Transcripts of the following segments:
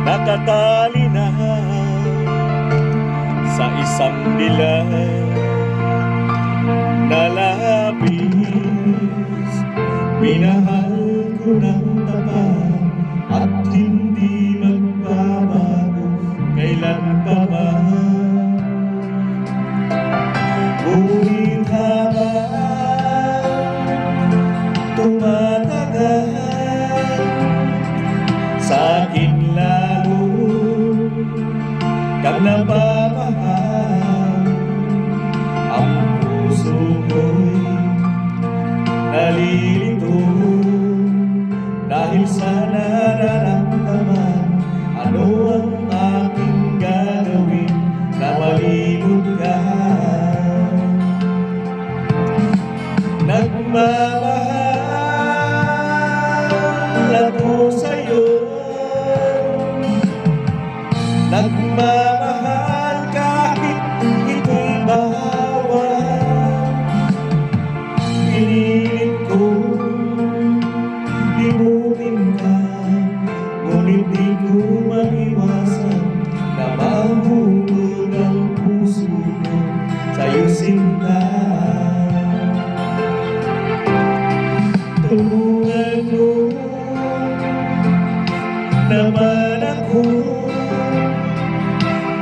nakatali na sa isang dilag na labis. Minahal ko ng tapat at hindi magbabago kailan pa man. Ngunit habang tumatagal, sa'kin lalo kang napamahal. Ang puso ko'y nalilito dahil sa nararamdaman. Ano ang aking gagawin na malimot ka? Nagmamahal ako sa'yo, nagmamahal kahit ito'y bawal. Pinilit ko limutin ka, ngunit di ko maiwasan na mahulog ang puso ko sa'yo, sinta. Tulungan mo naman ako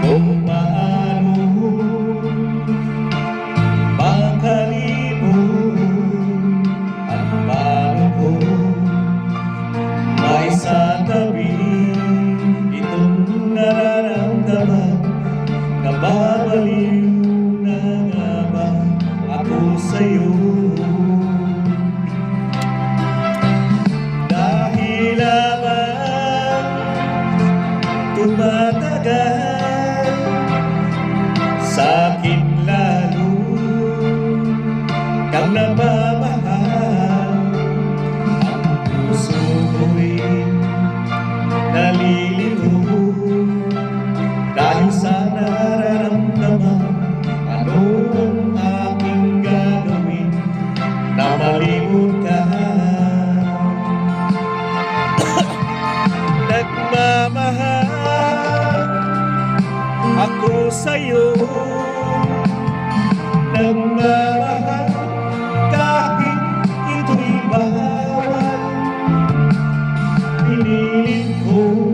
kung paano makalibot at paano ko maisatabi itong nararamdaman. Nababaliw na nga ba ako sa'yo? Dahil habang tumatagal, sa'kin lalo kang napamahal. Ang puso ko'y nalilito dahil sa nararamdaman. Ano ang aking gagawin na malimot ka? Nagmamahal ako sa'yo, nagmamahal kahit ito'y bawal. Pinilit ko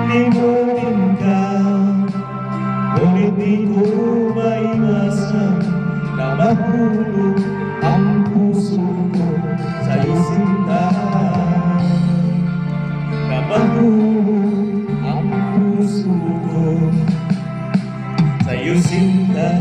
limutin ka, ngunit di ko maiwasan na mahulog ang puso ko sa'yo, sinta. Na mahulog ang puso ko sa'yo, sinta.